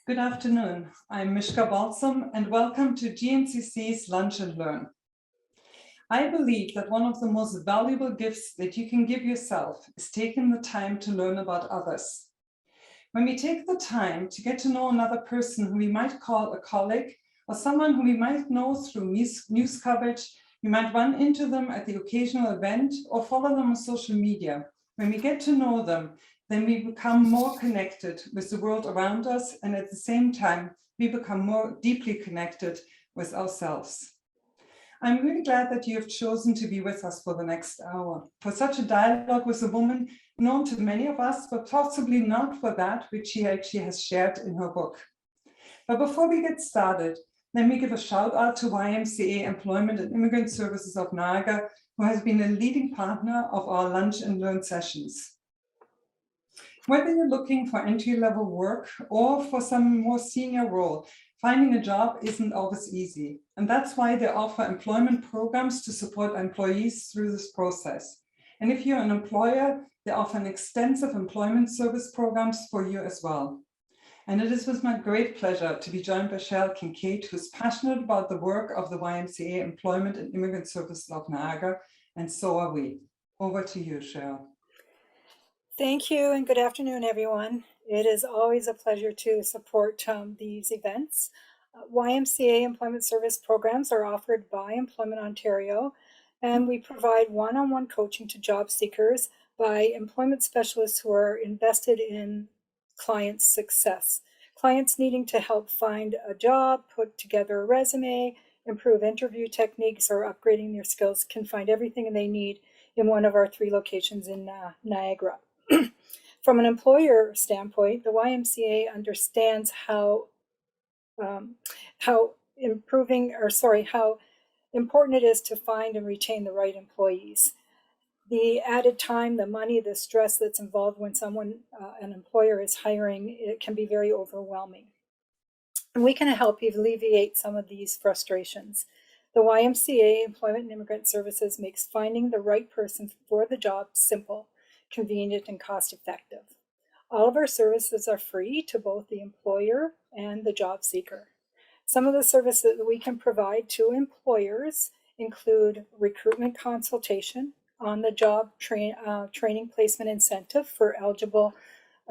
Good afternoon. I'm Mishka Balsam and welcome to GNCC's Lunch and Learn. I believe that one of the most valuable gifts that you can give yourself is taking the time to learn about others. When we take the time to get to know another person who we might call a colleague or someone who we might know through news coverage, we might run into them at the occasional event or follow them on social media. When we get to know them, then we become more connected with the world around us, and at the same time, we become more deeply connected with ourselves. I'm really glad that you have chosen to be with us for the next hour, for such a dialogue with a woman known to many of us, but possibly not for that which she actually has shared in her book. But before we get started, let me give a shout out to YMCA Employment and Immigrant Services of Niagara, who has been a leading partner of our Lunch and Learn sessions. Whether you're looking for entry-level work or for some more senior role, finding a job isn't always easy. And that's why they offer employment programs to support employees through this process. And if you're an employer, they offer an extensive employment service programs for you as well. And it is with my great pleasure to be joined by Cheryl Kincaid, who's passionate about the work of the YMCA Employment and Immigrant Services of Niagara, and so are we. Over to you, Cheryl. Thank you and good afternoon, everyone. It is always a pleasure to support these events. YMCA employment service programs are offered by Employment Ontario, and we provide one-on-one coaching to job seekers by employment specialists who are invested in clients' success. Clients needing to help find a job, put together a resume, improve interview techniques, or upgrading their skills can find everything they need in one of our 3 locations in Niagara. From an employer standpoint, the YMCA understands how important it is to find and retain the right employees. The added time, the money, the stress that's involved when an employer is hiring, it can be very overwhelming. And we can help alleviate some of these frustrations. The YMCA Employment and Immigrant Services makes finding the right person for the job simple, convenient, and cost-effective. All of our services are free to both the employer and the job seeker. Some of the services that we can provide to employers include recruitment consultation, on-the-job training placement incentive for eligible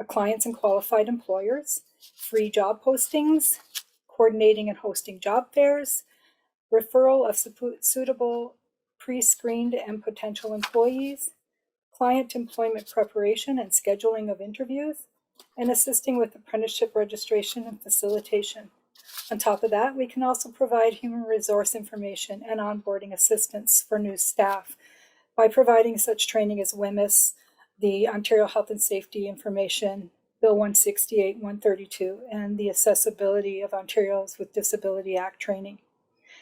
clients and qualified employers, free job postings, coordinating and hosting job fairs, referral of suitable pre-screened and potential employees, client employment preparation and scheduling of interviews, and assisting with apprenticeship registration and facilitation. On top of that, we can also provide human resource information and onboarding assistance for new staff by providing such training as WHMIS, the Ontario Health and Safety Information, Bill 168, 132, and the Accessibility of Ontario's with Disability Act training.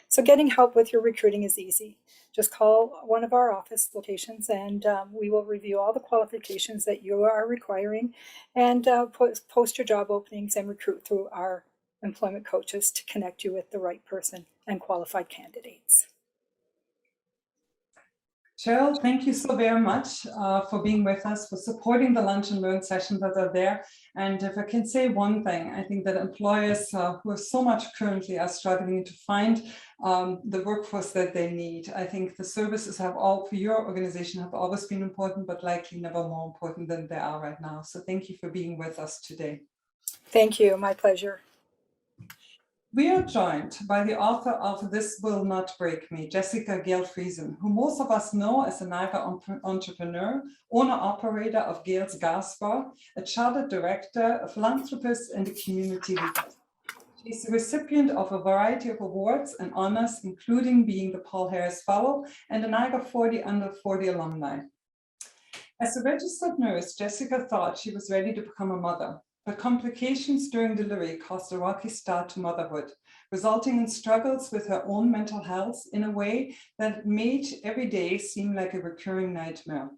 So getting help with your recruiting is easy. Just call one of our office locations and we will review all the qualifications that you are requiring and post your job openings and recruit through our employment coaches to connect you with the right person and qualified candidates. Cheryl, thank you so very much for being with us, for supporting the Lunch and Learn sessions that are there. And if I can say one thing, I think that employers who are so much currently are struggling to find the workforce that they need. I think the services for your organization have always been important, but likely never more important than they are right now. So thank you for being with us today. Thank you, my pleasure. We are joined by the author of This Will Not Break Me, Jessica Gale Friesen, who most of us know as a Niagara entrepreneur, owner-operator of Gale's Gas Bar, a chartered director, a philanthropist, and a community leader. She's the recipient of a variety of awards and honors, including being the Paul Harris Fellow and a Niagara 40 Under 40 alumni. As a registered nurse, Jessica thought she was ready to become a mother. But complications during delivery caused a rocky start to motherhood, resulting in struggles with her own mental health in a way that made every day seem like a recurring nightmare.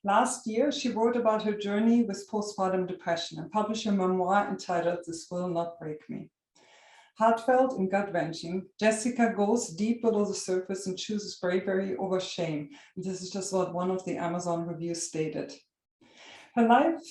Last year, she wrote about her journey with postpartum depression and published a memoir entitled This Will Not Break Me. Heartfelt and gut-wrenching, Jessica goes deep below the surface and chooses bravery over shame. And this is just what one of the Amazon reviews stated. Her life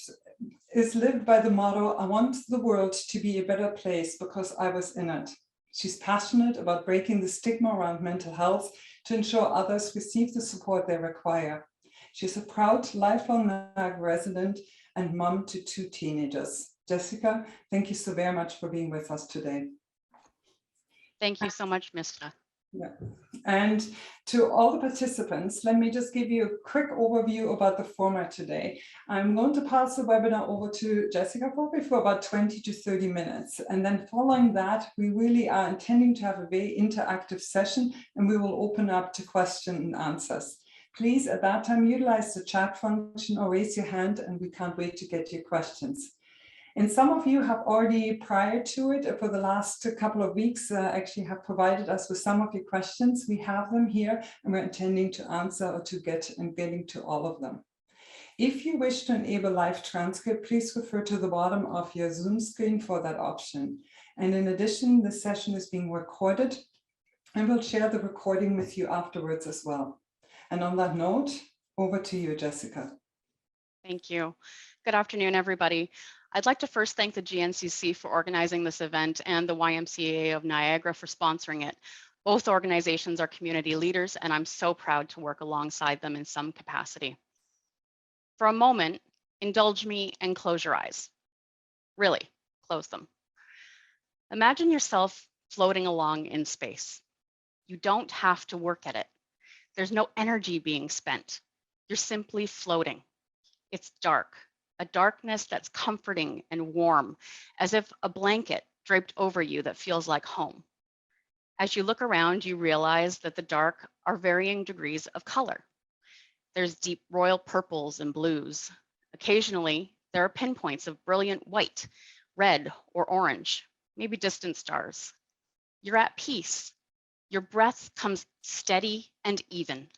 is lived by the motto, I want the world to be a better place because I was in it. She's passionate about breaking the stigma around mental health to ensure others receive the support they require. She's a proud lifelong Niagara resident and mom to 2 teenagers. Jessica, thank you so very much for being with us today. Thank you so much, Mr. Yeah. And to all the participants, let me just give you a quick overview about the format today. I'm going to pass the webinar over to Jessica probably for about 20 to 30 minutes. And then following that, we really are intending to have a very interactive session, and we will open up to question and answers. Please, at that time, utilize the chat function or raise your hand, and we can't wait to get your questions. And some of you have already, prior to it, for the last couple of weeks, actually have provided us with some of your questions. We have them here, and we're intending to answer or to getting to all of them. If you wish to enable live transcript, please refer to the bottom of your Zoom screen for that option. And in addition, this session is being recorded, and we'll share the recording with you afterwards as well. And on that note, over to you, Jessica. Thank you. Good afternoon, everybody. I'd like to first thank the GNCC for organizing this event and the YMCA of Niagara for sponsoring it. Both organizations are community leaders, and I'm so proud to work alongside them in some capacity. For a moment, indulge me and close your eyes. Really, close them. Imagine yourself floating along in space. You don't have to work at it. There's no energy being spent. You're simply floating. It's dark. A darkness that's comforting and warm, as if a blanket draped over you that feels like home. As you look around, you realize that the dark are varying degrees of color. There's deep royal purples and blues. Occasionally, there are pinpoints of brilliant white, red, or orange, maybe distant stars. You're at peace. Your breath comes steady and even.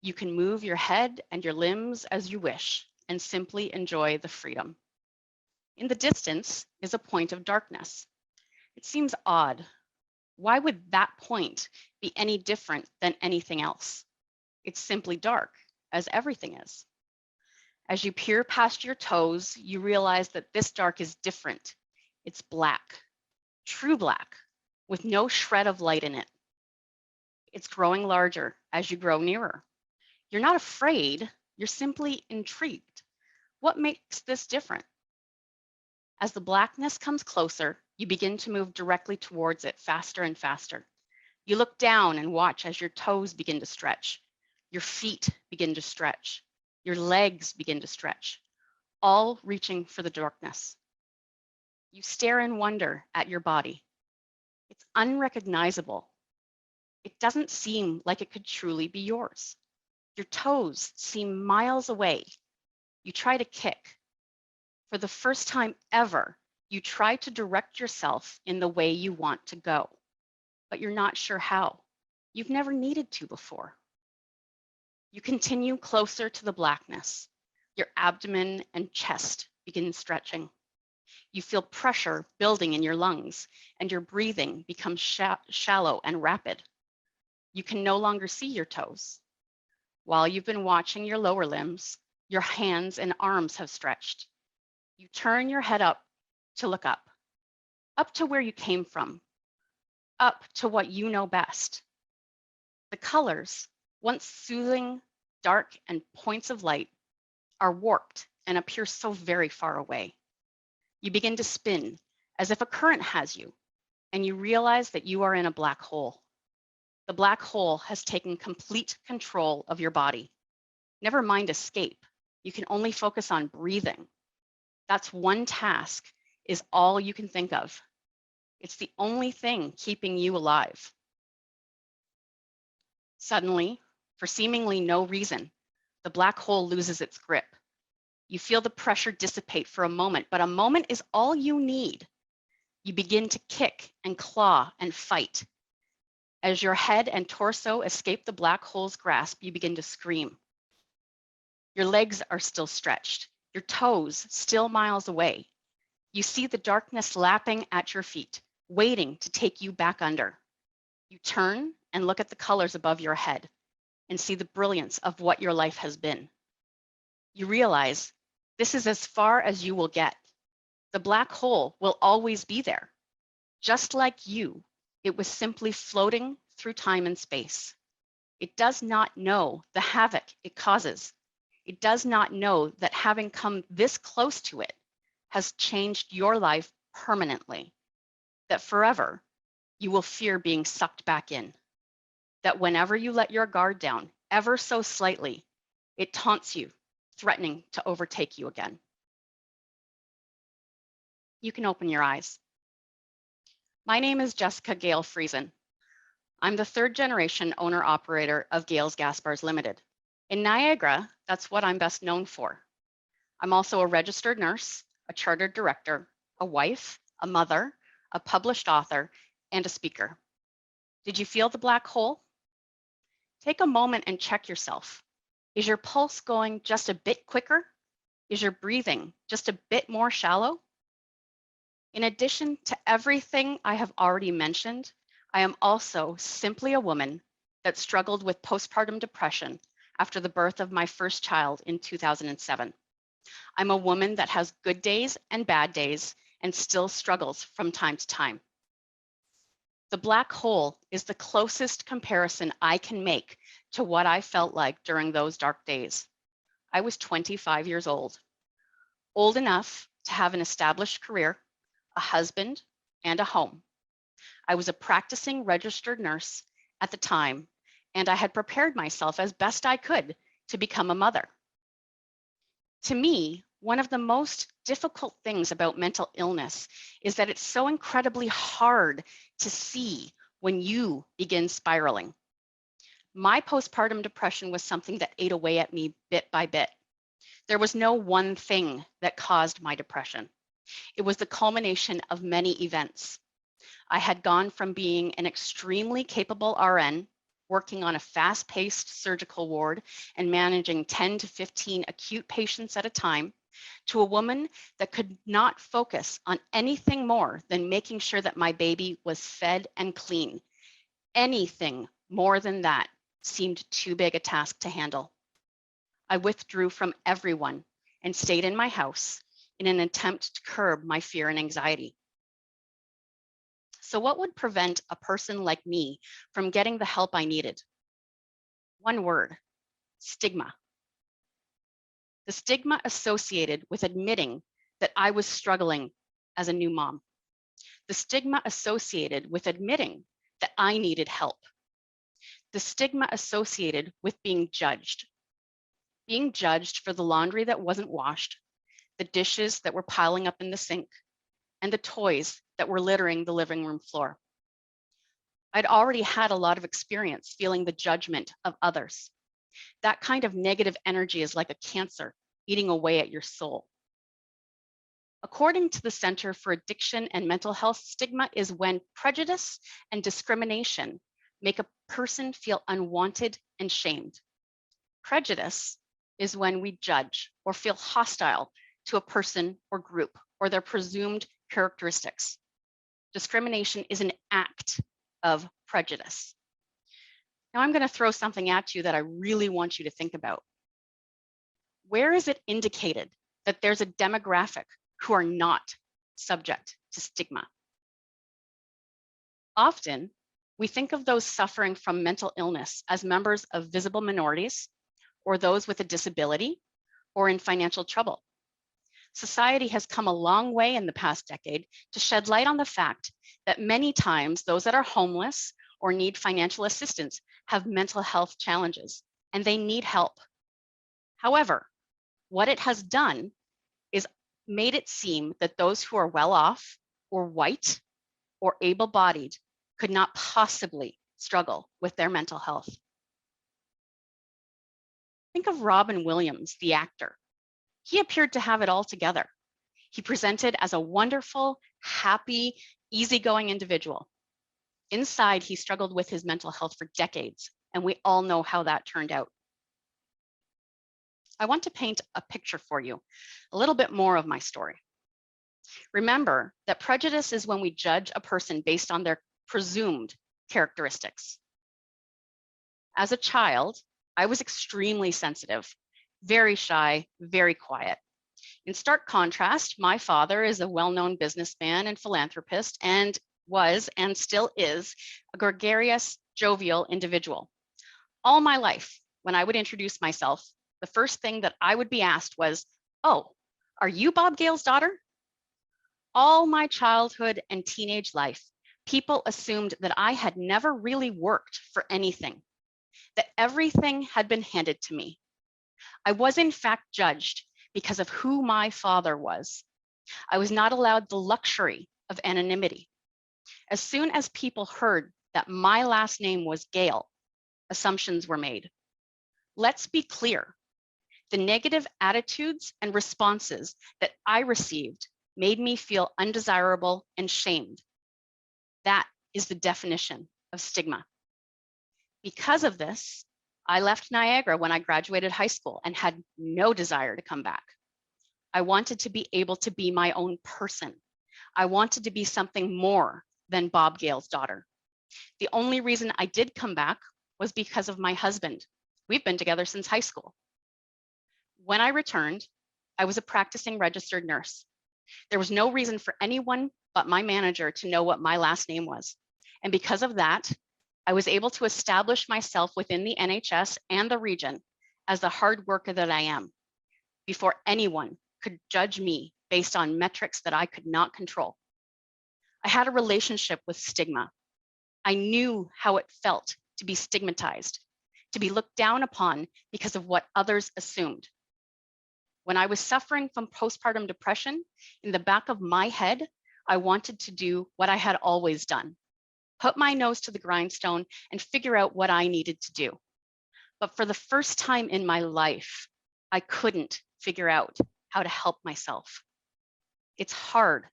You can move your head and your limbs as you wish, and simply enjoy the freedom. In the distance is a point of darkness. It seems odd. Why would that point be any different than anything else? It's simply dark, as everything is. As you peer past your toes, you realize that this dark is different. It's black, true black, with no shred of light in it. It's growing larger as you grow nearer. You're not afraid, you're simply intrigued. What makes this different? As the blackness comes closer, you begin to move directly towards it faster and faster. You look down and watch as your toes begin to stretch. Your feet begin to stretch. Your legs begin to stretch, all reaching for the darkness. You stare in wonder at your body. It's unrecognizable. It doesn't seem like it could truly be yours. Your toes seem miles away. You try to kick. For the first time ever, you try to direct yourself in the way you want to go, but you're not sure how. You've never needed to before. You continue closer to the blackness. Your abdomen and chest begin stretching. You feel pressure building in your lungs, and your breathing becomes shallow and rapid. You can no longer see your toes. While you've been watching your lower limbs, your hands and arms have stretched. You turn your head up to look up to where you came from, up to what you know best. The colors, once soothing, dark, and points of light, are warped and appear so very far away. You begin to spin as if a current has you, and you realize that you are in a black hole. The black hole has taken complete control of your body. Never mind escape. You can only focus on breathing. That's one task, is all you can think of. It's the only thing keeping you alive. Suddenly, for seemingly no reason, the black hole loses its grip. You feel the pressure dissipate for a moment, but a moment is all you need. You begin to kick and claw and fight. As your head and torso escape the black hole's grasp, you begin to scream. Your legs are still stretched, your toes still miles away. You see the darkness lapping at your feet, waiting to take you back under. You turn and look at the colors above your head and see the brilliance of what your life has been. You realize This is as far as you will get. The black hole will always be there. Just like you, it was simply floating through time and space. It does not know the havoc it causes. It does not know that having come this close to it has changed your life permanently, that forever you will fear being sucked back in, that whenever you let your guard down ever so slightly, it taunts you, threatening to overtake you again. You can open your eyes. My name is Jessica Gale Friesen. I'm the third generation owner operator of Gale's Gas Bars Limited. In Niagara, that's what I'm best known for. I'm also a registered nurse, a chartered director, a wife, a mother, a published author, and a speaker. Did you feel the black hole? Take a moment and check yourself. Is your pulse going just a bit quicker? Is your breathing just a bit more shallow? In addition to everything I have already mentioned, I am also simply a woman that struggled with postpartum depression after the birth of my first child in 2007. I'm a woman that has good days and bad days and still struggles from time to time. The black hole is the closest comparison I can make to what I felt like during those dark days. I was 25 years old enough to have an established career, a husband, and a home. I was a practicing registered nurse at the time, and I had prepared myself as best I could to become a mother. To me, one of the most difficult things about mental illness is that it's so incredibly hard to see when you begin spiraling. My postpartum depression was something that ate away at me bit by bit. There was no one thing that caused my depression. It was the culmination of many events. I had gone from being an extremely capable RN, working on a fast-paced surgical ward and managing 10 to 15 acute patients at a time, to a woman that could not focus on anything more than making sure that my baby was fed and clean. Anything more than that seemed too big a task to handle. I withdrew from everyone and stayed in my house in an attempt to curb my fear and anxiety. So what would prevent a person like me from getting the help I needed? One word: stigma. The stigma associated with admitting that I was struggling as a new mom. The stigma associated with admitting that I needed help. The stigma associated with being judged for the laundry that wasn't washed, the dishes that were piling up in the sink, and the toys that were littering the living room floor. I'd already had a lot of experience feeling the judgment of others. That kind of negative energy is like a cancer eating away at your soul. According to the Center for Addiction and Mental Health, stigma is when prejudice and discrimination make a person feel unwanted and shamed. Prejudice is when we judge or feel hostile to a person or group or their presumed characteristics. Discrimination is an act of prejudice. Now I'm going to throw something at you that I really want you to think about. Where is it indicated that there's a demographic who are not subject to stigma? Often, we think of those suffering from mental illness as members of visible minorities, or those with a disability, or in financial trouble. Society has come a long way in the past decade to shed light on the fact that many times those that are homeless or need financial assistance have mental health challenges, and they need help. However, what it has done is made it seem that those who are well off, or white, or able-bodied could not possibly struggle with their mental health. Think of Robin Williams, the actor. He appeared to have it all together. He presented as a wonderful, happy, easygoing individual. Inside, he struggled with his mental health for decades, and we all know how that turned out. I want to paint a picture for you, a little bit more of my story. Remember that prejudice is when we judge a person based on their presumed characteristics. As a child, I was extremely sensitive, very shy, very quiet. In stark contrast, my father is a well-known businessman and philanthropist and was and still is a gregarious, jovial individual. All my life, when I would introduce myself, the first thing that I would be asked was, "Oh, are you Bob Gale's daughter?" All my childhood and teenage life, people assumed that I had never really worked for anything, that everything had been handed to me. I was in fact judged because of who my father was. I was not allowed the luxury of anonymity. As soon as people heard that my last name was Gale, assumptions were made. Let's be clear. The negative attitudes and responses that I received made me feel undesirable and shamed. That is the definition of stigma. Because of this, I left Niagara when I graduated high school and had no desire to come back. I wanted to be able to be my own person. I wanted to be something more than Bob Gale's daughter. The only reason I did come back was because of my husband. We've been together since high school. When I returned, I was a practicing registered nurse. There was no reason for anyone but my manager to know what my last name was. And because of that, I was able to establish myself within the NHS and the region as the hard worker that I am, before anyone could judge me based on metrics that I could not control. I had a relationship with stigma. I knew how it felt to be stigmatized, to be looked down upon because of what others assumed. When I was suffering from postpartum depression, in the back of my head, I wanted to do what I had always done, put my nose to the grindstone and figure out what I needed to do. But for the first time in my life, I couldn't figure out how to help myself. It's hard,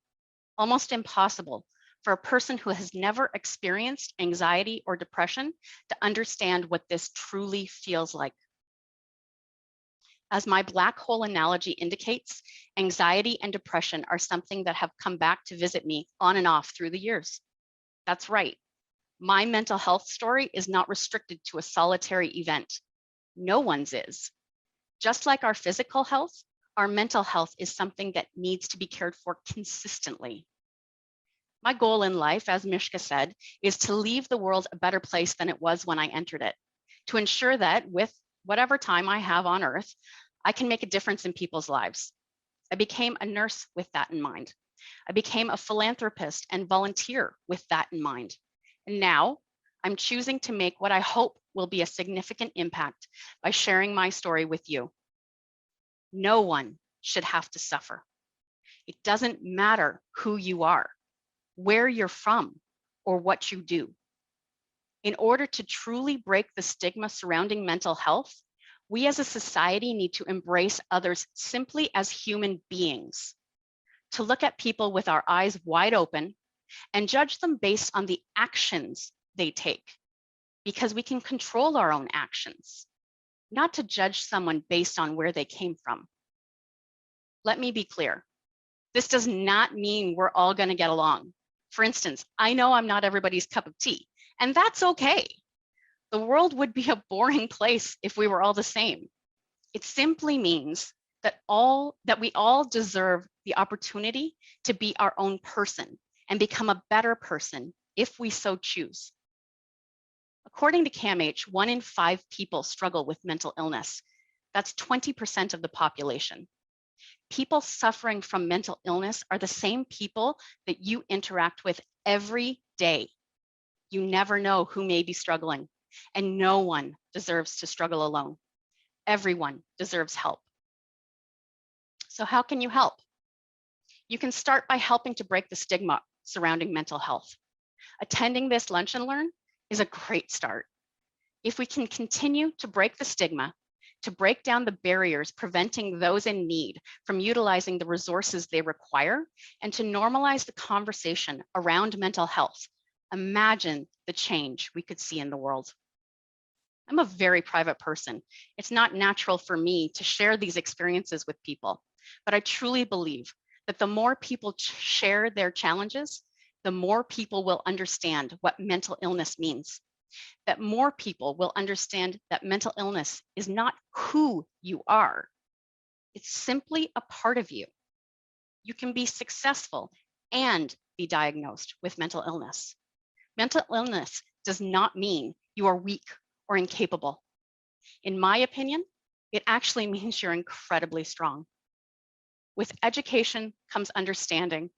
almost impossible, for a person who has never experienced anxiety or depression to understand what this truly feels like. As my black hole analogy indicates, anxiety and depression are something that have come back to visit me on and off through the years. That's right. My mental health story is not restricted to a solitary event. No one's is. Just like our physical health, our mental health is something that needs to be cared for consistently. My goal in life, as Mishka said, is to leave the world a better place than it was when I entered it, to ensure that with whatever time I have on earth, I can make a difference in people's lives. I became a nurse with that in mind. I became a philanthropist and volunteer with that in mind. And now I'm choosing to make what I hope will be a significant impact by sharing my story with you. No one should have to suffer. It doesn't matter who you are, where you're from, or what you do. In order to truly break the stigma surrounding mental health, we as a society need to embrace others simply as human beings, to look at people with our eyes wide open and judge them based on the actions they take, because we can control our own actions, not to judge someone based on where they came from. Let me be clear. This does not mean we're all going to get along. For instance, I know I'm not everybody's cup of tea, and that's okay. The world would be a boring place if we were all the same. It simply means that we all deserve the opportunity to be our own person and become a better person if we so choose. According to CAMH, 1 in 5 people struggle with mental illness. That's 20% of the population. People suffering from mental illness are the same people that you interact with every day. You never know who may be struggling, and no one deserves to struggle alone. Everyone deserves help. So how can you help? You can start by helping to break the stigma surrounding mental health. Attending this Lunch and Learn is a great start. If we can continue to break the stigma, to break down the barriers preventing those in need from utilizing the resources they require, and to normalize the conversation around mental health, imagine the change we could see in the world. I'm a very private person. It's not natural for me to share these experiences with people, but I truly believe that the more people share their challenges, the more people will understand what mental illness means. That more people will understand that mental illness is not who you are, It's simply a part of you. You can be successful and be diagnosed with mental illness. Mental illness does not mean you are weak or incapable. In my opinion, it actually means you're incredibly strong. With education comes understanding,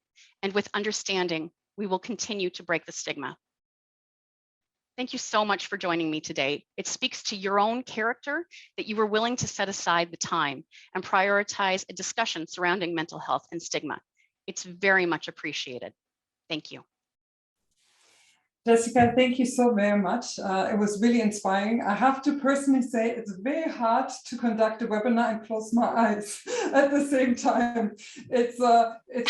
and with understanding, we will continue to break the stigma. Thank you so much for joining me today. It speaks to your own character that you were willing to set aside the time and prioritize a discussion surrounding mental health and stigma. It's very much appreciated. Thank you. Jessica, thank you so very much. It was really inspiring. I have to personally say it's very hard to conduct a webinar and close my eyes at the same time. It's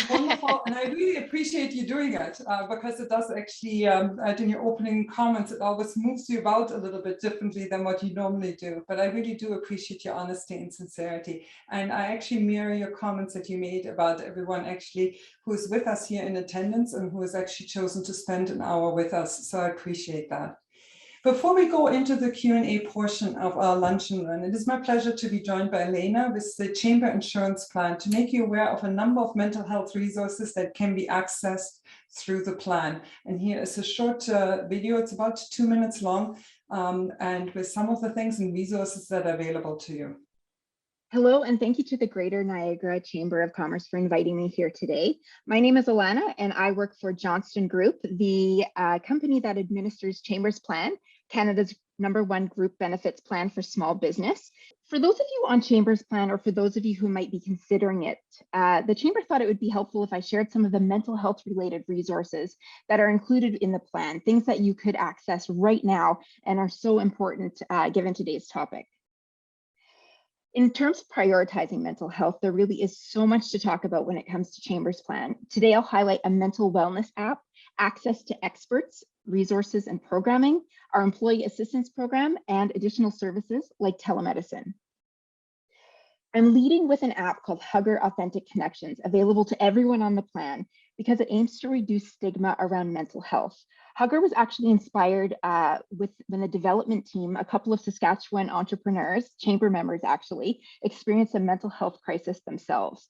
wonderful, and I really appreciate you doing it because it does actually, in your opening comments, it always moves you about a little bit differently than what you normally do. But I really do appreciate your honesty and sincerity. And I actually mirror your comments that you made about everyone actually who is with us here in attendance and who has actually chosen to spend an hour with us. So I appreciate that. Before we go into the Q&A portion of our Lunch and Learn, it is my pleasure to be joined by Elena with the Chamber Insurance Plan to make you aware of a number of mental health resources that can be accessed through the plan. And here is a short video. It's about 2 minutes long, and with some of the things and resources that are available to you. Hello, and thank you to the Greater Niagara Chamber of Commerce for inviting me here today. My name is Alana, and I work for Johnston Group, the company that administers Chamber's Plan, Canada's #1 group benefits plan for small business. For those of you on Chamber's Plan, or for those of you who might be considering it, the Chamber thought it would be helpful if I shared some of the mental health related resources that are included in the plan, things that you could access right now and are so important given today's topic. In terms of prioritizing mental health, there really is so much to talk about when it comes to Chamber's Plan. Today, I'll highlight a mental wellness app, access to experts, resources and programming, our employee assistance program, and additional services like telemedicine. I'm leading with an app called Hugger Authentic Connections, available to everyone on the plan because it aims to reduce stigma around mental health. Hugger was actually inspired when the development team, a couple of Saskatchewan entrepreneurs, chamber members actually, experienced a mental health crisis themselves.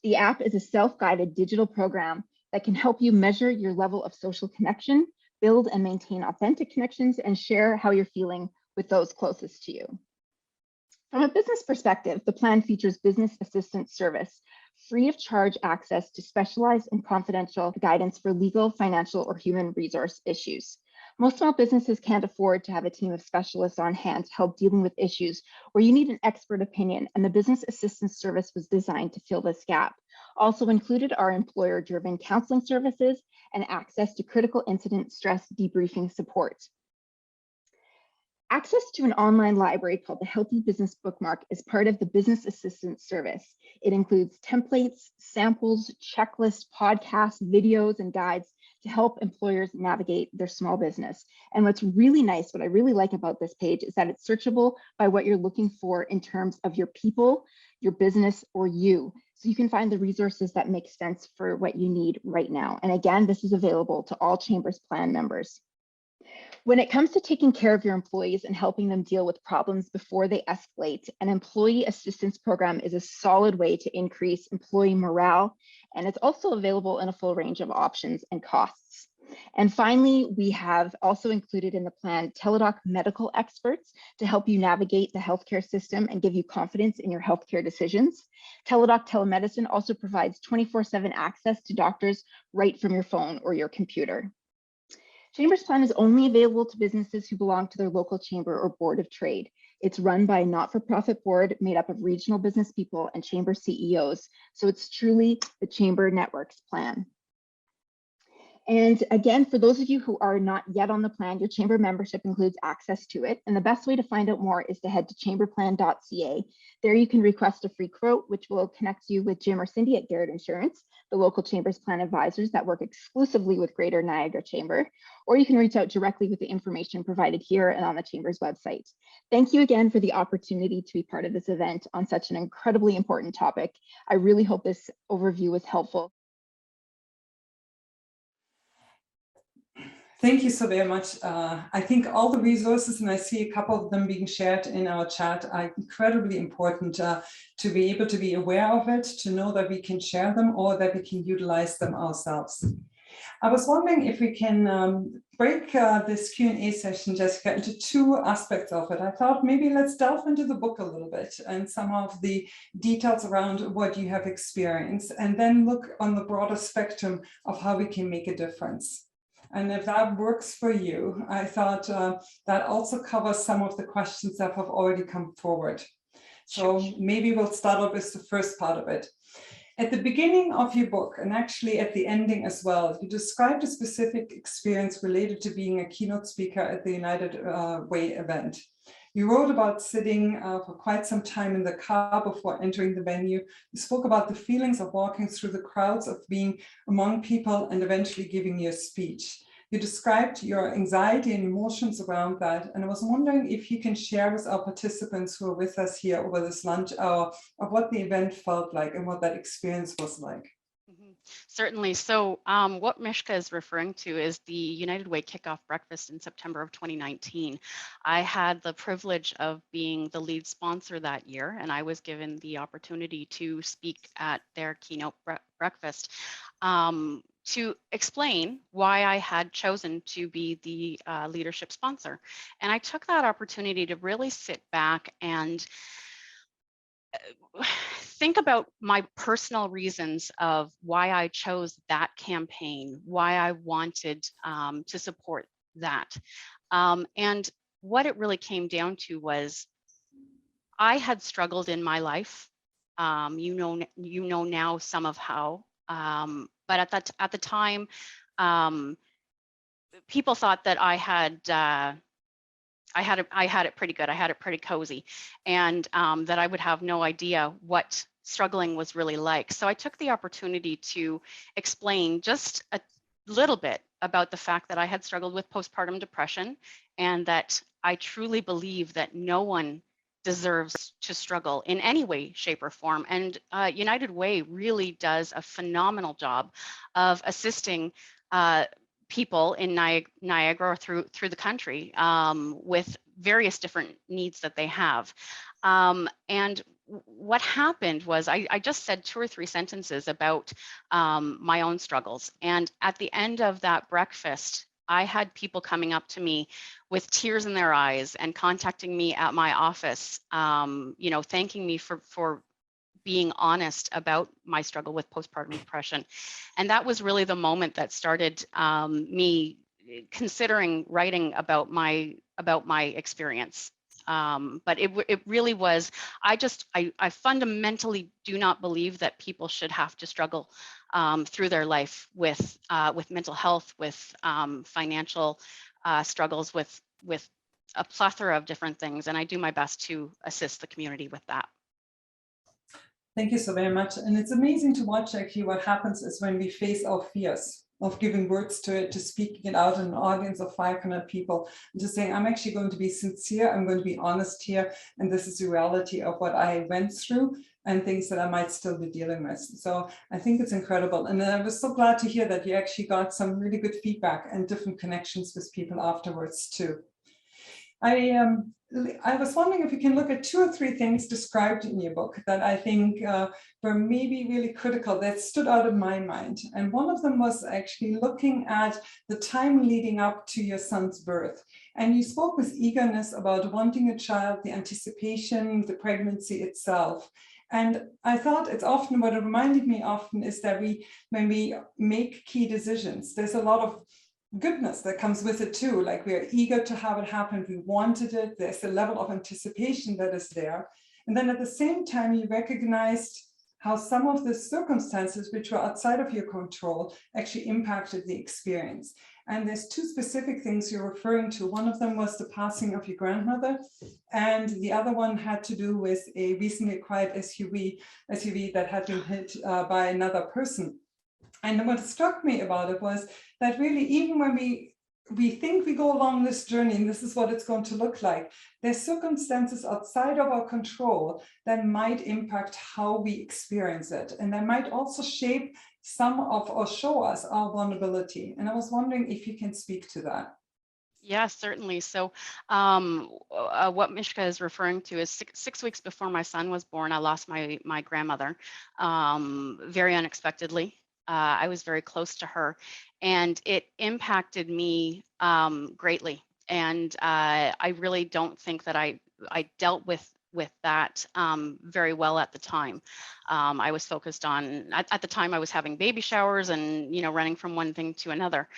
The app is a self-guided digital program that can help you measure your level of social connection, build and maintain authentic connections, and share how you're feeling with those closest to you. From a business perspective, the plan features business assistance service, free of charge access to specialized and confidential guidance for legal, financial, or human resource issues. Most small businesses can't afford to have a team of specialists on hand to help dealing with issues where you need an expert opinion, and the business assistance service was designed to fill this gap. Also included are employer-driven counseling services and access to critical incident stress debriefing support. Access to an online library called the Healthy Business Bookmark is part of the Business Assistance Service. It includes templates, samples, checklists, podcasts, videos, and guides to help employers navigate their small business. And what's really nice, what I really like about this page is that it's searchable by what you're looking for in terms of your people, your business, or you. So you can find the resources that make sense for what you need right now. And again, this is available to all Chamber's Plan members. When it comes to taking care of your employees and helping them deal with problems before they escalate, an employee assistance program is a solid way to increase employee morale, and it's also available in a full range of options and costs. And finally, we have also included in the plan Teladoc medical experts to help you navigate the healthcare system and give you confidence in your healthcare decisions. Teladoc telemedicine also provides 24/7 access to doctors right from your phone or your computer. Chamber's Plan is only available to businesses who belong to their local chamber or board of trade. It's run by a not-for-profit board made up of regional business people and chamber CEOs, so it's truly the Chamber Network's plan. And again, for those of you who are not yet on the plan, your chamber membership includes access to it. And the best way to find out more is to head to chamberplan.ca. There you can request a free quote, which will connect you with Jim or Cindy at Garrett Insurance, the local Chamber's Plan advisors that work exclusively with Greater Niagara Chamber, or you can reach out directly with the information provided here and on the Chamber's website. Thank you again for the opportunity to be part of this event on such an incredibly important topic. I really hope this overview was helpful. Thank you so very much. I think all the resources, and I see a couple of them being shared in our chat, are incredibly important to be able to be aware of it, to know that we can share them or that we can utilize them ourselves. I was wondering if we can break this Q&A session, Jessica, into two aspects of it. I thought maybe let's delve into the book a little bit and some of the details around what you have experienced, and then look on the broader spectrum of how we can make a difference. And if that works for you, I thought that also covers some of the questions that have already come forward. So maybe we'll start off with the first part of it. At the beginning of your book, and actually at the ending as well, you described a specific experience related to being a keynote speaker at the United Way event. You wrote about sitting for quite some time in the car before entering the venue. You spoke about the feelings of walking through the crowds, of being among people, and eventually giving your speech. You described your anxiety and emotions around that. And I was wondering if you can share with our participants who are with us here over this lunch hour of what the event felt like and what that experience was like. Certainly. So what Mishka is referring to is the United Way Kickoff breakfast in September of 2019. I had the privilege of being the lead sponsor that year, and I was given the opportunity to speak at their keynote breakfast to explain why I had chosen to be the leadership sponsor. And I took that opportunity to really sit back and think about my personal reasons of why I chose that campaign, why I wanted to support that. And what it really came down to was I had struggled in my life. You know now some of how, but at the time, people thought that I had it pretty good. I had it pretty cozy, and that I would have no idea what struggling was really like. So I took the opportunity to explain just a little bit about the fact that I had struggled with postpartum depression, and that I truly believe that no one deserves to struggle in any way, shape, or form. And United Way really does a phenomenal job of assisting people in Niagara or through the country with various different needs that they have. And what happened was I just said 2 or 3 sentences about my own struggles. And at the end of that breakfast, I had people coming up to me with tears in their eyes and contacting me at my office, thanking me for being honest about my struggle with postpartum depression. And that was really the moment that started me considering writing about my experience. But it really was, I fundamentally do not believe that people should have to struggle through their life with mental health, with financial struggles, with a plethora of different things. And I do my best to assist the community with that. Thank you so very much. And it's amazing to watch actually what happens is when we face our fears of giving words to it, to speaking it out in an audience of 500 people, and just saying, I'm actually going to be sincere, I'm going to be honest here, and this is the reality of what I went through and things that I might still be dealing with. So I think it's incredible. And I was so glad to hear that you actually got some really good feedback and different connections with people afterwards too. I was wondering if you can look at 2 or 3 things described in your book that I think were maybe really critical, that stood out in my mind. And one of them was actually looking at the time leading up to your son's birth. And you spoke with eagerness about wanting a child, the anticipation, the pregnancy itself. And I thought it's often, what it reminded me often is that when we make key decisions, there's a lot of goodness that comes with it too. Like, we are eager to have it happen. We wanted it. There's a level of anticipation that is there. And then at the same time, you recognized how some of the circumstances which were outside of your control actually impacted the experience. And there's 2 specific things you're referring to. One of them was the passing of your grandmother, and the other one had to do with a recently acquired SUV that had been hit by another person. And what struck me about it was that really, even when we we think we go along this journey and this is what it's going to look like. There's circumstances outside of our control that might impact how we experience it. And that might also shape some of or show us our vulnerability. And I was wondering if you can speak to that. Yeah, certainly. So what Mishka is referring to is six weeks before my son was born, I lost my grandmother very unexpectedly. I was very close to her, and it impacted me greatly. And I really don't think that I dealt with that very well at the time. I was focused on, at the time I was having baby showers and, running from one thing to another.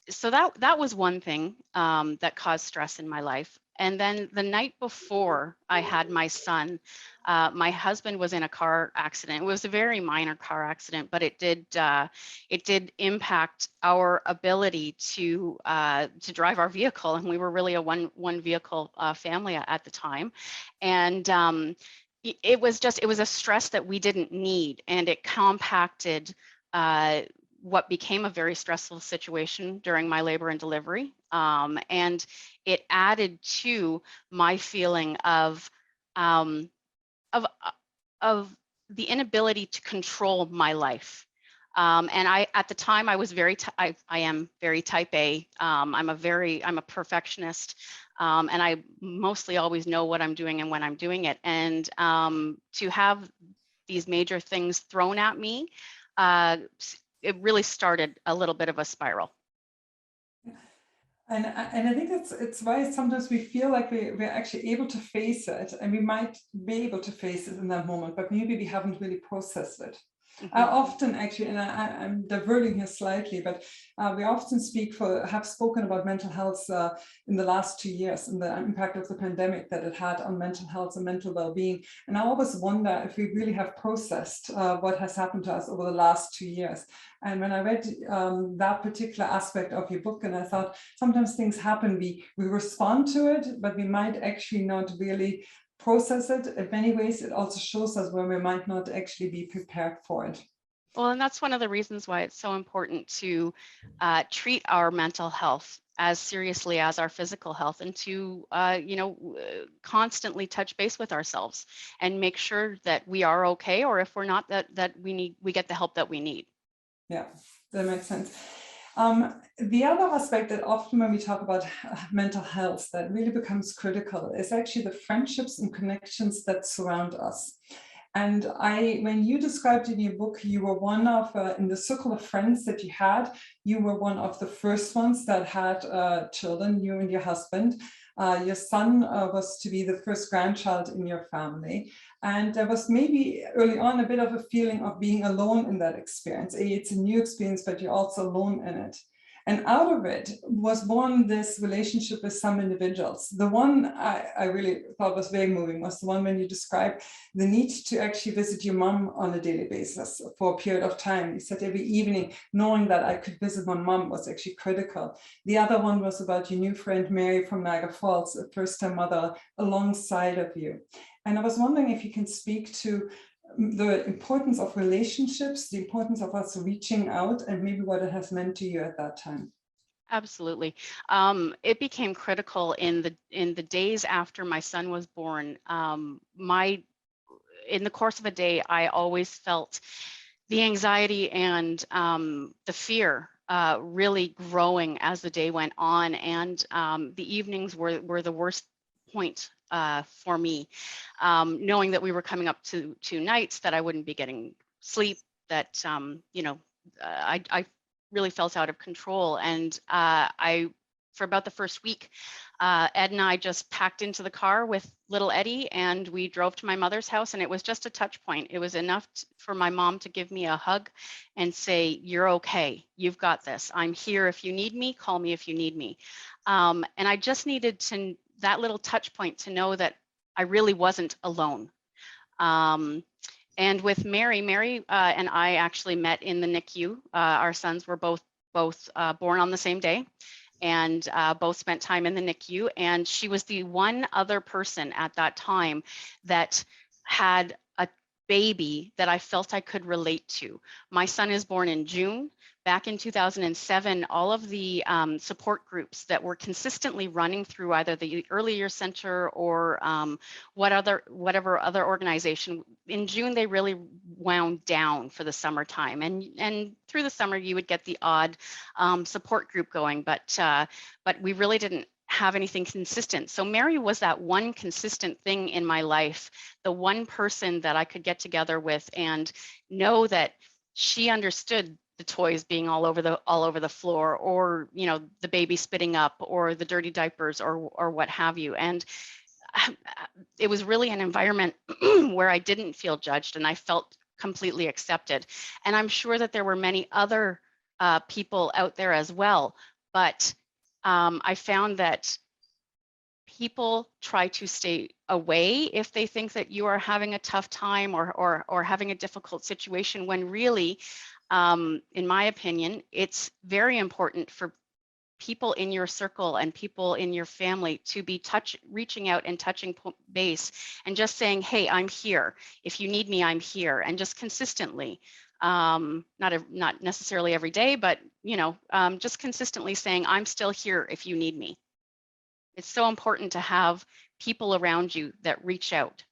So that was one thing that caused stress in my life. And then the night before I had my son, my husband was in a car accident. It was a very minor car accident, but it did impact our ability to drive our vehicle, and we were really a one vehicle family at the time, and it was a stress that we didn't need, and it compacted what became a very stressful situation during my labor and delivery. And it added to my feeling of the inability to control my life. And at the time I was I am very type A. I'm a perfectionist. And I mostly always know what I'm doing and when I'm doing it. And to have these major things thrown at me, it really started a little bit of a spiral. And I think it's why sometimes we feel like we're actually able to face it, and we might be able to face it in that moment, but maybe we haven't really processed it. Mm-hmm. I often actually, and I'm diverting here slightly, but we often have spoken about mental health in the last 2 years and the impact of the pandemic that it had on mental health and mental well-being. And I always wonder if we really have processed what has happened to us over the last 2 years. And when I read that particular aspect of your book, and I thought sometimes things happen, we respond to it, but we might actually not really process it. In many ways, it also shows us where we might not actually be prepared for it. Well, and that's one of the reasons why it's so important to treat our mental health as seriously as our physical health, and to constantly touch base with ourselves and make sure that we are okay, or if we're not, that we get the help that we need. Yeah, that makes sense. The other aspect that often when we talk about mental health that really becomes critical is actually the friendships and connections that surround us. And when you described in your book, you were one of, in the circle of friends that you had, you were one of the first ones that had children, you and your husband. Your son was to be the first grandchild in your family. And there was maybe early on a bit of a feeling of being alone in that experience. It's a new experience, but you're also alone in it. And out of it was born this relationship with some individuals. The one I really thought was very moving was the one when you described the need to actually visit your mom on a daily basis for a period of time. You said every evening, knowing that I could visit my mom was actually critical. The other one was about your new friend, Mary from Niagara Falls, a first-time mother alongside of you. And I was wondering if you can speak to the importance of relationships, the importance of us reaching out, and maybe what it has meant to you at that time. Absolutely. It became critical in the days after my son was born. In the course of a day, I always felt the anxiety and the fear really growing as the day went on, and the evenings were the worst point for me, knowing that we were coming up to nights that I wouldn't be getting sleep, that I really felt out of control. And for about the first week, Ed and I just packed into the car with little Eddie, and we drove to my mother's house, and it was just a touch point. It was enough for my mom to give me a hug and say, "You're okay, you've got this. I'm here if you need me, call me if you need me." And I just needed that little touch point to know that I really wasn't alone. And with Mary and I actually met in the NICU. Our sons were both born on the same day, and both spent time in the NICU. And she was the one other person at that time that had baby that I felt I could relate to. My son is born in June. Back in 2007, all of the support groups that were consistently running through either the Early Years Center or whatever other organization, in June they really wound down for the summertime, and through the summer you would get the odd support group going, but we really didn't have anything consistent. So Mary was that one consistent thing in my life, the one person that I could get together with and know that she understood the toys being all over the floor, or the baby spitting up, or the dirty diapers, or what have you. And it was really an environment where I didn't feel judged and I felt completely accepted. And I'm sure that there were many other people out there as well, but I found that people try to stay away if they think that you are having a tough time or having a difficult situation, when really, in my opinion, it's very important for people in your circle and people in your family to be reaching out and touching base and just saying, hey, I'm here. If you need me, I'm here. And just consistently, not necessarily every day, but just consistently saying, I'm still here if you need me. It's so important to have people around you that reach out.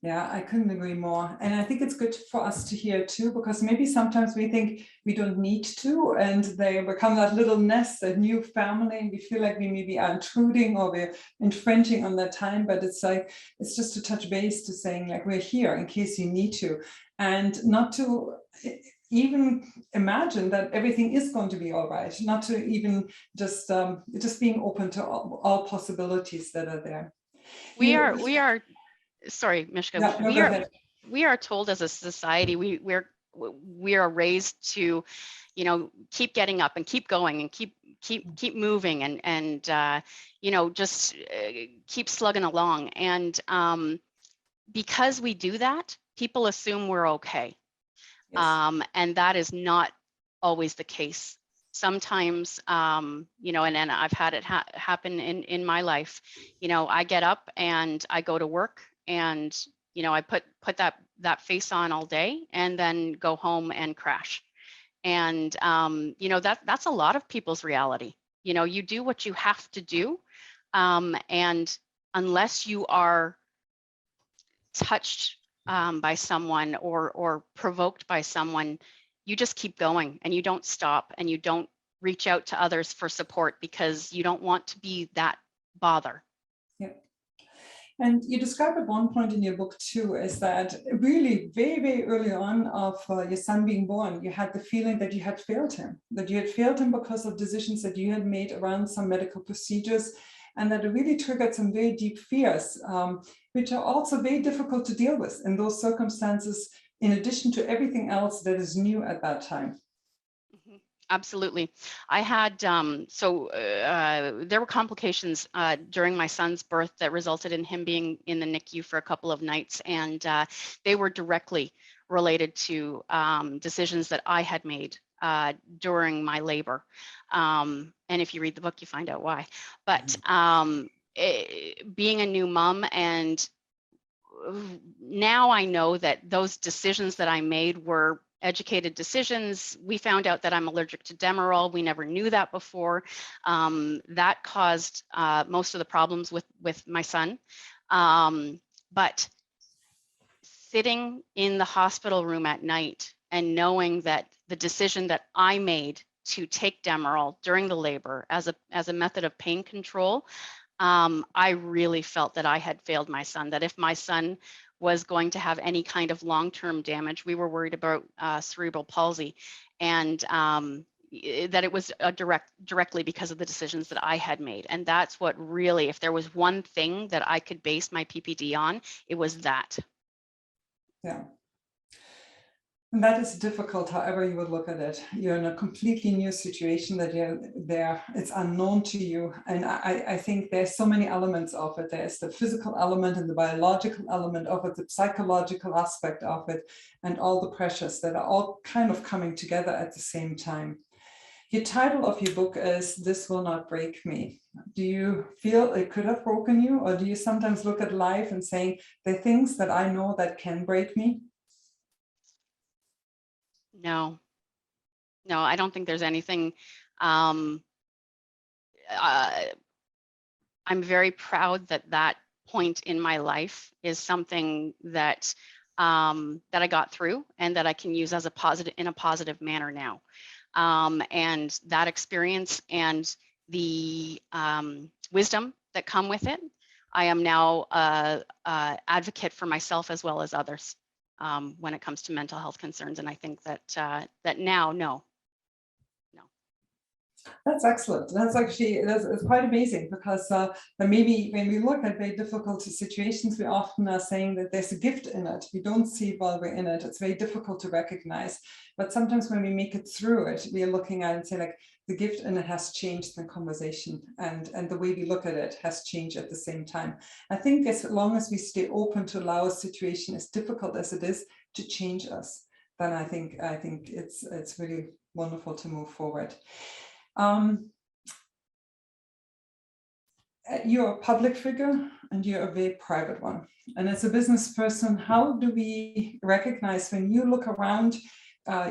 Yeah, I couldn't agree more. And I think it's good for us to hear too, because maybe sometimes we think we don't need to, and they become that little nest, that new family, and we feel like we maybe are intruding or we're infringing on their time. But it's like, it's just to touch base, to saying like, we're here in case you need to, and not to even imagine that everything is going to be all right, not to even just being open to all possibilities that are there. We are sorry, Mishka, yeah, no, we are told as a society, we are raised to, keep getting up and keep going and keep moving and just keep slugging along. And because we do that, people assume we're okay. Yes. And that is not always the case. Sometimes, and I've had it happen in my life. I get up and I go to work, and I put that face on all day and then go home and crash. And that's a lot of people's reality. You do what you have to do, and unless you are touched by someone or provoked by someone, you just keep going and you don't stop, and you don't reach out to others for support because you don't want to be that bother. Yeah. And you describe at one point in your book too, is that really very, very early on of your son being born, you had the feeling that you had failed him because of decisions that you had made around some medical procedures, and that it really triggered some very deep fears, which are also very difficult to deal with in those circumstances, in addition to everything else that is new at that time. Absolutely. I had, there were complications during my son's birth that resulted in him being in the NICU for a couple of nights, and they were directly related to decisions that I had made during my labor. And if you read the book, you find out why. But being a new mom, and now I know that those decisions that I made were educated decisions. We found out that I'm allergic to Demerol. We never knew that before. That caused most of the problems with my son. But sitting in the hospital room at night and knowing that the decision that I made to take Demerol during the labor as a method of pain control, I really felt that I had failed my son, that if my son was going to have any kind of long-term damage, we were worried about cerebral palsy, and that it was directly because of the decisions that I had made. And that's what really, if there was one thing that I could base my PPD on, it was that. Yeah. And that is difficult, however you would look at it. You're in a completely new situation that you're there. It's unknown to you. And I think there's so many elements of it. There's the physical element and the biological element of it, the psychological aspect of it, and all the pressures that are all kind of coming together at the same time. Your title of your book is This Will Not Break Me. Do you feel it could have broken you, or do you sometimes look at life and saying, there are things that I know that can break me? No, I don't think there's anything. I'm very proud that that point in my life is something that that I got through and that I can use as a positive manner now. And that experience and the wisdom that come with it, I am now a advocate for myself as well as others when it comes to mental health concerns. And I think that that now, no. That's excellent. That's actually, it's quite amazing, because maybe when we look at very difficult situations, we often are saying that there's a gift in it. We don't see it while we're in it. It's very difficult to recognize. But sometimes when we make it through it, we are looking at it and say, like, the gift in it has changed the conversation, and the way we look at it has changed at the same time. I think as long as we stay open to allow a situation, as difficult as it is, to change us, then I think it's really wonderful to move forward. You're a public figure and you're a very private one. And as a business person, how do we recognize when you look around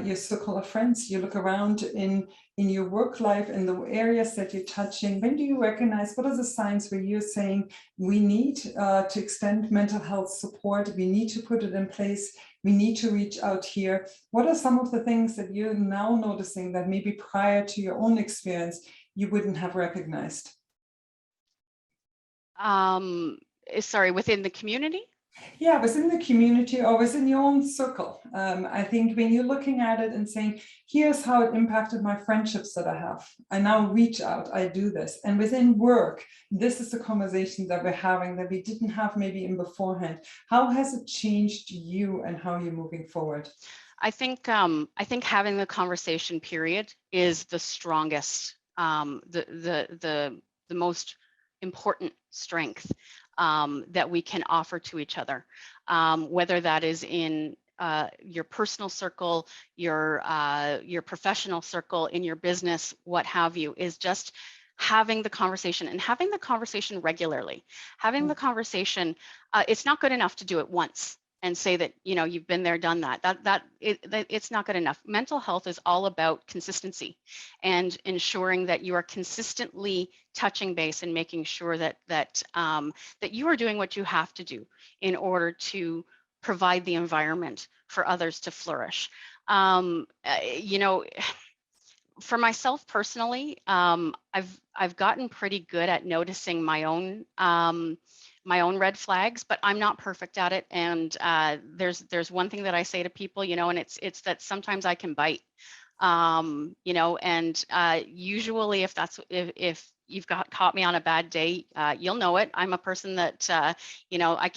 your circle of friends, you look around in your work life, in the areas that you're touching, when do you recognize, what are the signs where you're saying we need to extend mental health support, we need to put it in place, we need to reach out here? What are some of the things that you're now noticing that maybe prior to your own experience you wouldn't have recognized? Sorry, within the community? Yeah, within the community or within your own circle. I think when you're looking at it and saying, here's how it impacted my friendships that I have. I now reach out, I do this. And within work, this is the conversation that we're having that we didn't have maybe in beforehand. How has it changed you and how you're moving forward? I think having the conversation period is the strongest, the most important strength that we can offer to each other, whether that is in your personal circle, your professional circle, in your business, what have you, is just having the conversation, and having the conversation regularly. Having the conversation, it's not good enough to do it once and say that, you know, you've been there, done that. It's not good enough. Mental health is all about consistency and ensuring that you are consistently touching base and making sure that that you are doing what you have to do in order to provide the environment for others to flourish. You know, for myself personally, I've gotten pretty good at noticing my own red flags, but I'm not perfect at it. And there's one thing that I say to people, you know, and it's that sometimes I can bite, you know, and usually if you've caught me on a bad day, you'll know it. I'm a person that, you know, I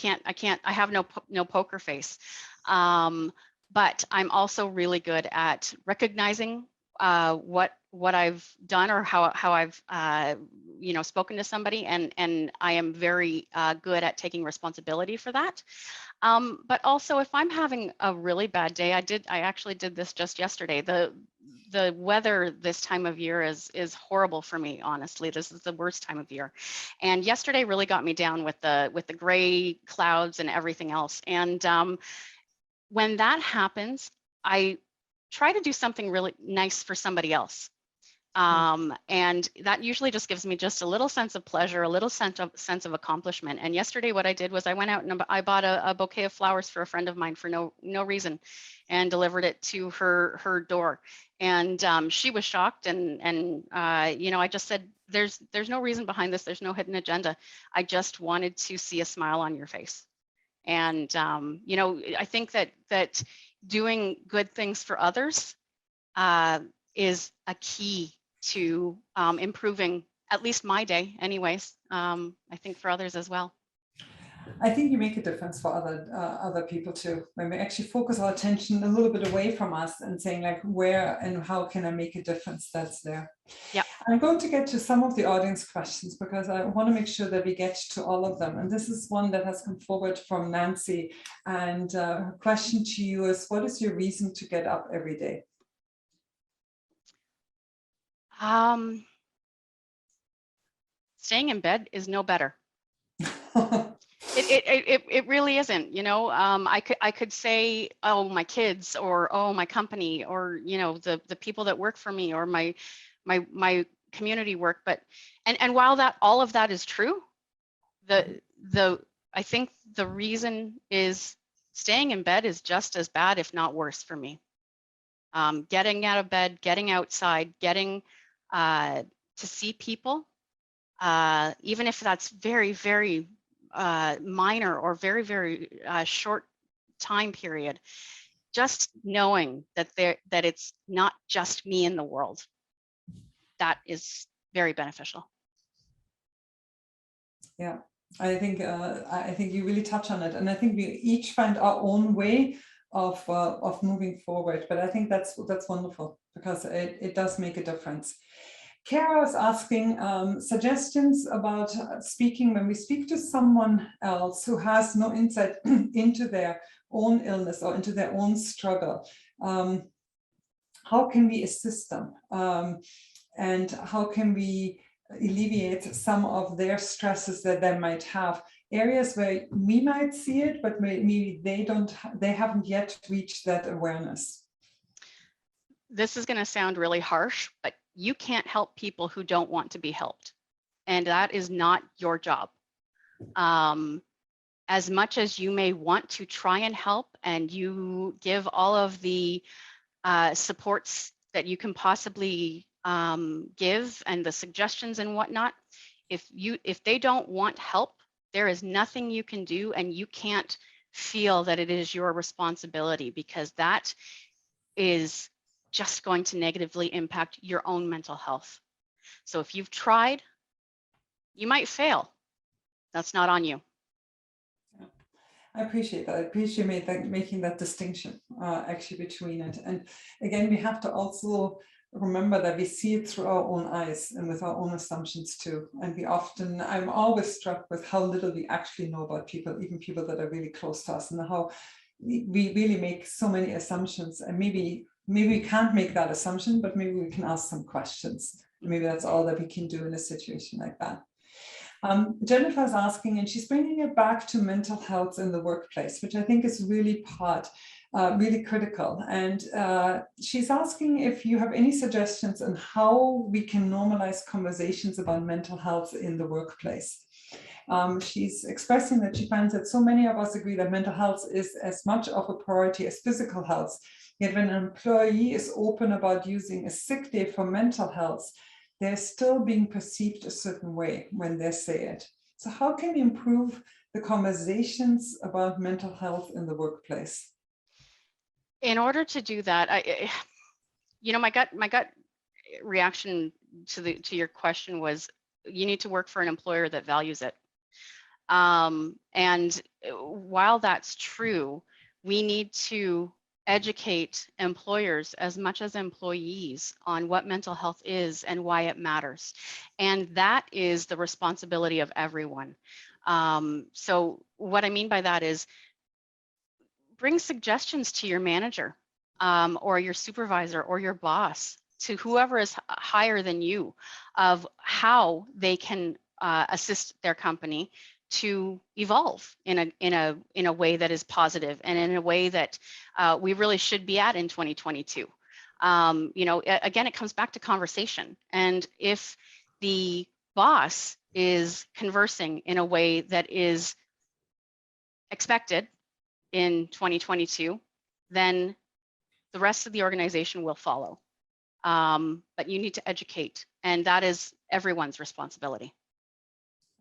have no poker face. But I'm also really good at recognizing what I've done or how I've you know, spoken to somebody, and I am very good at taking responsibility for that. But also, if I'm having a really bad day, I actually did this just yesterday. The weather this time of year is horrible for me, honestly. This is the worst time of year. And yesterday really got me down with the gray clouds and everything else. And when that happens, I try to do something really nice for somebody else. And that usually just gives me just a little sense of pleasure, a little sense of accomplishment. And yesterday what I did was I went out and I bought a bouquet of flowers for a friend of mine for no reason, and delivered it to her door. And she was shocked, and you know, I just said, there's no reason behind this. There's no hidden agenda. I just wanted to see a smile on your face. And you know, I think that doing good things for others is a key to improving at least my day anyways. I think for others as well. I think you make a difference for other people too, when we actually focus our attention a little bit away from us and saying, like, where and how can I make a difference that's there. Yeah. I'm going to get to some of the audience questions because I want to make sure that we get to all of them. And this is one that has come forward from Nancy. And her question to you is, what is your reason to get up every day? Staying in bed is no better. It really isn't, you know. I could say, oh, my kids, or oh, my company, or, you know, the people that work for me, or my community work, but and while that all of that is true, I think the reason is staying in bed is just as bad, if not worse, for me. Getting out of bed, getting outside, getting to see people, even if that's very, very minor or very, very short time period, just knowing that it's not just me in the world, that is very beneficial. Yeah, I think you really touch on it, and I think we each find our own way of moving forward. But I think that's wonderful, because it does make a difference. Kara was asking suggestions about speaking when we speak to someone else who has no insight into their own illness or into their own struggle. How can we assist them? And how can we alleviate some of their stresses that they might have? Areas where we might see it, but maybe they haven't yet reached that awareness. This is going to sound really harsh, but you can't help people who don't want to be helped. And that is not your job. As much as you may want to try and help, and you give all of the supports that you can possibly give, and the suggestions and whatnot, if they don't want help, there is nothing you can do, and you can't feel that it is your responsibility, because that is just going to negatively impact your own mental health. So if you've tried, you might fail. That's not on you. I appreciate that. I appreciate making that distinction actually between it. And again, we have to also remember that we see it through our own eyes and with our own assumptions too. And I'm always struck with how little we actually know about people, even people that are really close to us, and how we really make so many assumptions. And maybe we can't make that assumption, but maybe we can ask some questions. Maybe that's all that we can do in a situation like that. Jennifer's asking, and she's bringing it back to mental health in the workplace, which I think is really really critical. And she's asking if you have any suggestions on how we can normalize conversations about mental health in the workplace. She's expressing that she finds that so many of us agree that mental health is as much of a priority as physical health. Yet when an employee is open about using a sick day for mental health, they're still being perceived a certain way when they say it. So how can we improve the conversations about mental health in the workplace? In order to do that, my gut reaction to your question was, you need to work for an employer that values it. And while that's true, we need to educate employers as much as employees on what mental health is and why it matters. And that is the responsibility of everyone. So what I mean by that is, bring suggestions to your manager or your supervisor or your boss, to whoever is higher than you, of how they can assist their company to evolve in a way that is positive, and in a way that we really should be at in 2022. Again, it comes back to conversation. And if the boss is conversing in a way that is expected in 2022, then the rest of the organization will follow. But you need to educate, and that is everyone's responsibility.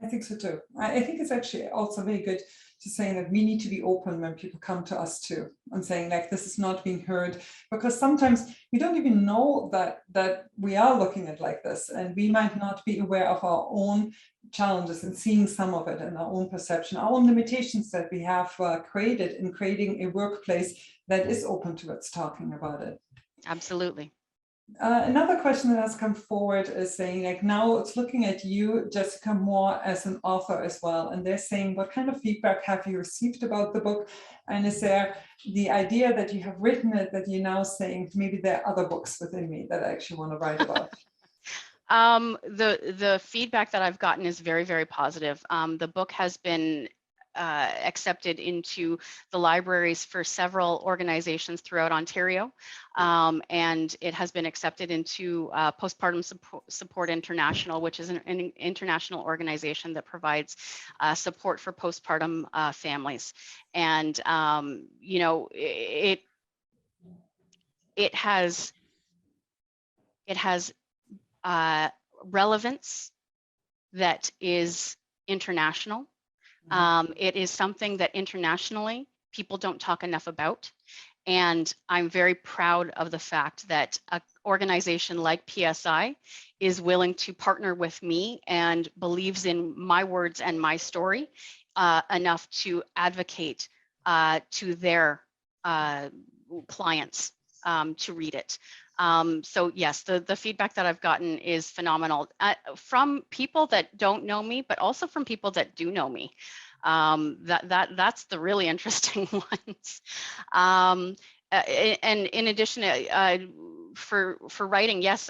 I think so too. I think it's actually also very good to say that we need to be open when people come to us too, and saying like, this is not being heard, because sometimes we don't even know that we are looking at like this, and we might not be aware of our own challenges and seeing some of it in our own perception, our own limitations that we have created in creating a workplace that is open to us talking about it. Absolutely. Another question that has come forward is saying, like, now it's looking at you, Jessica, more as an author as well. And they're saying, what kind of feedback have you received about the book? And is there the idea that you have written it, that you're now saying, maybe there are other books within me that I actually want to write about? The feedback that I've gotten is very, very positive. The book has been accepted into the libraries for several organizations throughout Ontario, and it has been accepted into Postpartum Support International, which is an international organization that provides support for postpartum families. And you know, it has relevance that is international. It is something that internationally people don't talk enough about. And I'm very proud of the fact that an organization like PSI is willing to partner with me and believes in my words and my story enough to advocate to their clients to read it. So yes, the feedback that I've gotten is phenomenal from people that don't know me, but also from people that do know me. That's the really interesting ones. And in addition, for writing, yes.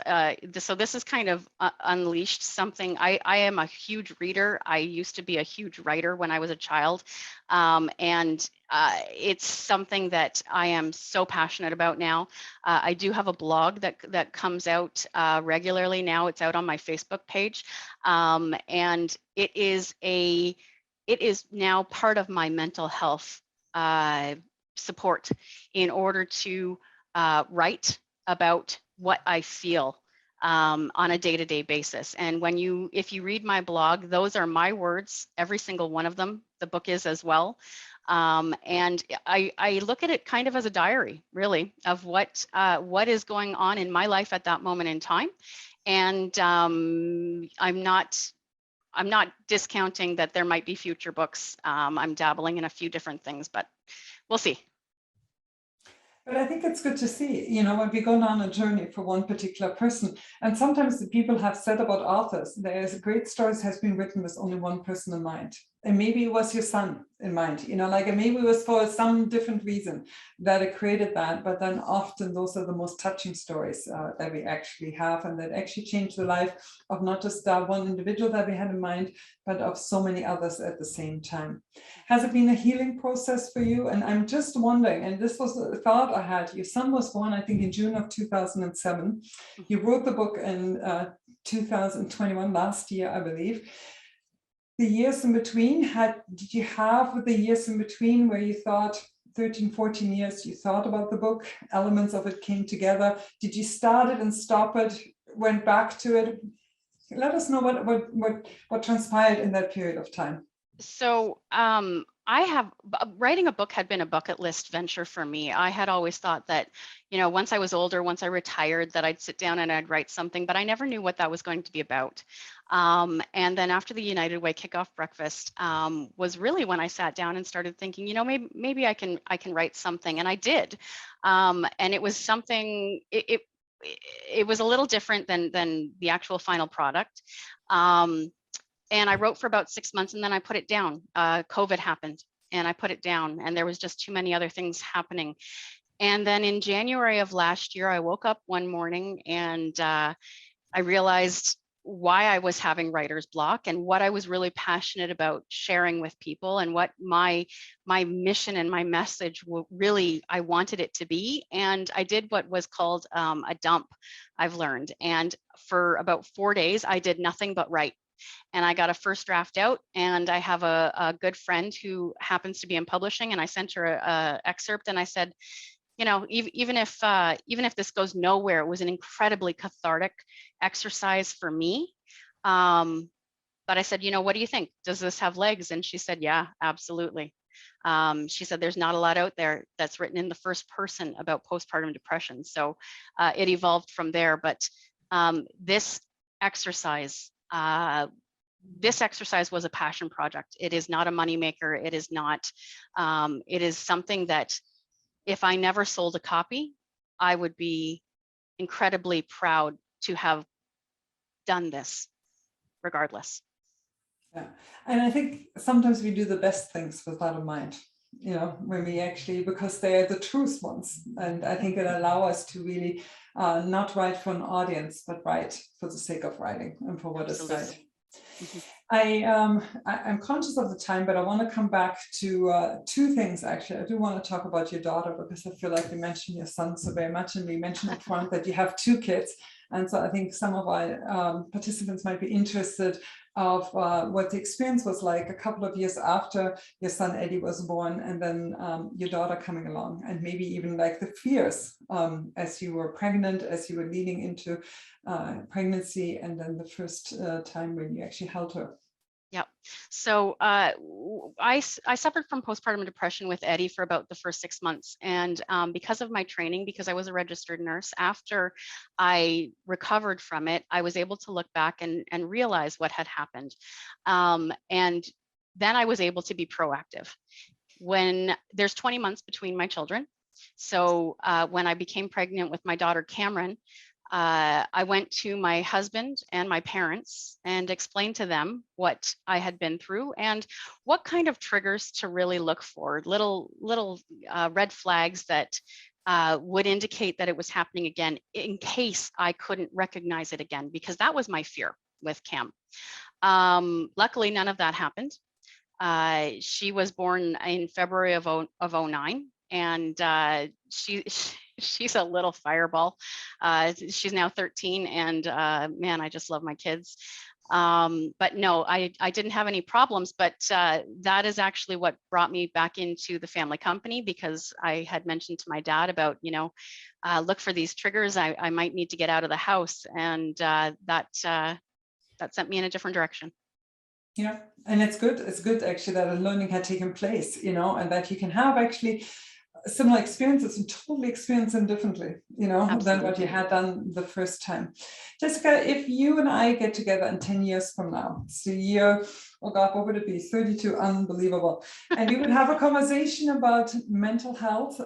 So this is kind of unleashed something. I am a huge reader. I used to be a huge writer when I was a child, and it's something that I am so passionate about now. I do have a blog that comes out regularly now. It's out on my Facebook page, and it is now part of my mental health support in order to write about what I feel on a day-to-day basis. And if you read my blog, those are my words, every single one of them. The book is as well. And I look at it kind of as a diary, really, of what is going on in my life at that moment in time. And I'm not discounting that there might be future books. I'm dabbling in a few different things, but we'll see. But I think it's good to see, you know, when we go on a journey for one particular person, and sometimes the people have said about authors, there's great stories has been written with only one person in mind. And maybe it was your son in mind, you know, like maybe it was for some different reason that it created that, but then often those are the most touching stories that we actually have, and that actually change the life of not just that one individual that we had in mind, but of so many others at the same time. Has it been a healing process for you? And I'm just wondering, and this was a thought I had, your son was born, I think, in June of 2007. You wrote the book in 2021, last year, I believe. The years in between, did you have the years in between where you thought, 13, 14 years, you thought about the book, elements of it came together? Did you start it and stop it, went back to it? Let us know what transpired in that period of time. So writing a book had been a bucket list venture for me. I had always thought that, you know, once I was older, once I retired, that I'd sit down and I'd write something, but I never knew what that was going to be about. And then after the United Way Kickoff breakfast was really when I sat down and started thinking, you know, maybe I can write something, and I did. And it was something. It was a little different than the actual final product. And I wrote for about 6 months, and then I put it down. COVID happened and I put it down, and there was just too many other things happening. And then in January of last year, I woke up one morning and I realized why I was having writer's block and what I was really passionate about sharing with people, and what my mission and my message really I wanted it to be. And I did what was called a dump, I've learned. And for about 4 days, I did nothing but write. And I got a first draft out, and I have a good friend who happens to be in publishing, and I sent her an excerpt, and I said, you know, even if this goes nowhere, it was an incredibly cathartic exercise for me. But I said, you know, what do you think? Does this have legs? And she said, yeah, absolutely. She said, there's not a lot out there that's written in the first person about postpartum depression. So it evolved from there. But this exercise was a passion project. It is not a moneymaker. It is not, it is something that if I never sold a copy, I would be incredibly proud to have done this regardless. Yeah, and I think sometimes we do the best things with that in mind, you know, when we actually, because they are the truth ones. And I think it allows us to really not write for an audience, but write for the sake of writing and for what is right. Absolutely. Mhm. I'm conscious of the time, but I want to come back to two things, actually. I do want to talk about your daughter because I feel like you mentioned your son so very much, and we mentioned up front that you have two kids. And so I think some of our participants might be interested of what the experience was like a couple of years after your son Eddie was born, and then your daughter coming along, and maybe even like the fears as you were pregnant, as you were leading into pregnancy, and then the first time when you actually held her. Yep. So I suffered from postpartum depression with Eddie for about the first 6 months. And because of my training, because I was a registered nurse, after I recovered from it, I was able to look back and realize what had happened. And then I was able to be proactive. When there's 20 months between my children. So when I became pregnant with my daughter, Cameron, I went to my husband and my parents and explained to them what I had been through and what kind of triggers to really look for, little red flags that would indicate that it was happening again in case I couldn't recognize it again, because that was my fear with Cam. Luckily, none of that happened. She was born in February of 09, and she's a little fireball. She's now 13, and man, I just love my kids. But no, I didn't have any problems, but that is actually what brought me back into the family company, because I had mentioned to my dad about, look for these triggers. I might need to get out of the house, and that sent me in a different direction. Yeah, and it's good. It's good actually that a learning had taken place, and that you can have actually similar experiences and totally experience them differently, than what you had done the first time. Jessica, if you and I get together in 10 years from now, it's the year, oh God, what would it be? 32, unbelievable. And we would have a conversation about mental health,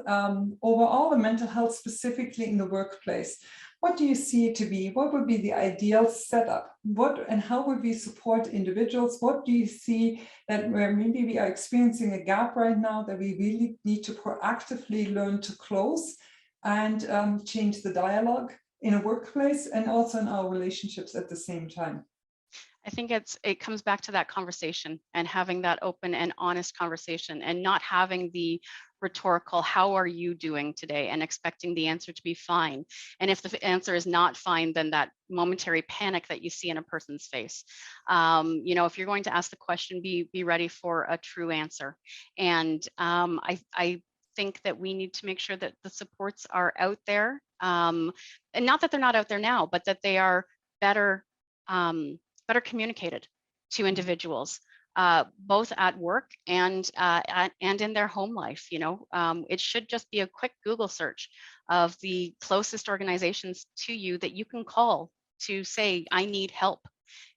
overall, and mental health specifically in the workplace. What do you see it to be? What would be the ideal setup? What and how would we support individuals? What do you see that where maybe we are experiencing a gap right now that we really need to proactively learn to close and change the dialogue in a workplace and also in our relationships at the same time? I think it comes back to that conversation and having that open and honest conversation, and not having the rhetorical, how are you doing today, and expecting the answer to be fine. And if the answer is not fine, then that momentary panic that you see in a person's face. If you're going to ask the question, be ready for a true answer. And I think that we need to make sure that the supports are out there, and not that they're not out there now, but that they are better communicated to individuals, both at work and in their home life. It should just be a quick Google search of the closest organizations to you that you can call to say, I need help.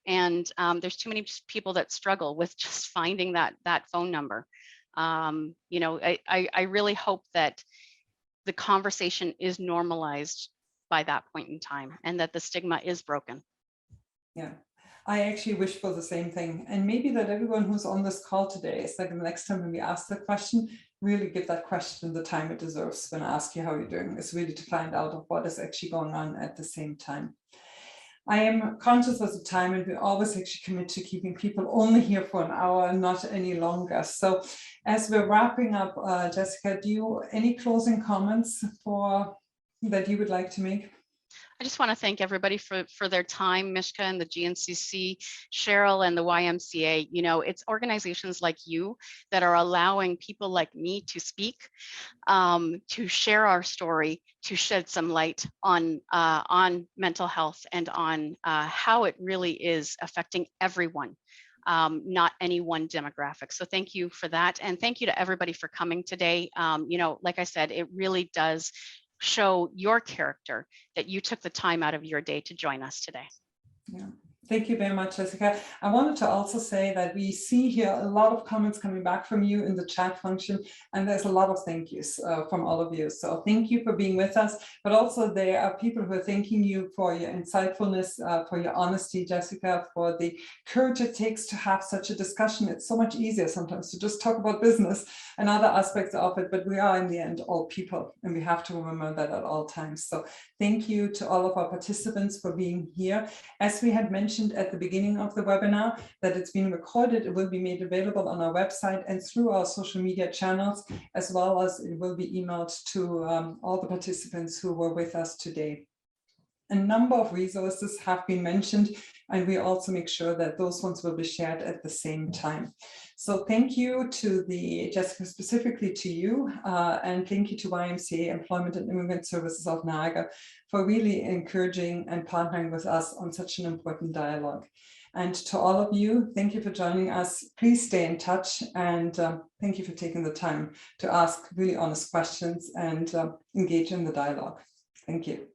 And there's too many people that struggle with just finding that phone number. I really hope that the conversation is normalized by that point in time, and that the stigma is broken. Yeah. I actually wish for the same thing. And maybe that everyone who's on this call today is like the next time when we ask the question, really give that question the time it deserves when I ask you how you're doing. It's really to find out of what is actually going on at the same time. I am conscious of the time, and we always actually commit to keeping people only here for an hour, not any longer. So as we're wrapping up, Jessica, any closing comments that you would like to make? I just want to thank everybody for their time, Mishka and the GNCC, Cheryl and the YMCA. It's organizations like you that are allowing people like me to speak, to share our story, to shed some light on mental health and on how it really is affecting everyone, not any one demographic. So thank you for that. And thank you to everybody for coming today. Like I said, it really does show your character that you took the time out of your day to join us today. Yeah. Thank you very much, Jessica. I wanted to also say that we see here a lot of comments coming back from you in the chat function, and there's a lot of thank yous from all of you. So thank you for being with us, but also there are people who are thanking you for your insightfulness, for your honesty, Jessica, for the courage it takes to have such a discussion. It's so much easier sometimes to just talk about business and other aspects of it, but we are in the end all people, and we have to remember that at all times. So thank you to all of our participants for being here. As we had mentioned at the beginning of the webinar, that it's been recorded, it will be made available on our website and through our social media channels, as well as it will be emailed to all the participants who were with us today. A number of resources have been mentioned, and we also make sure that those ones will be shared at the same time. So thank you to Jessica, specifically to you, and thank you to YMCA Employment and Immigrant Services of Niagara for really encouraging and partnering with us on such an important dialogue. And to all of you, thank you for joining us. Please stay in touch, and thank you for taking the time to ask really honest questions and engage in the dialogue. Thank you.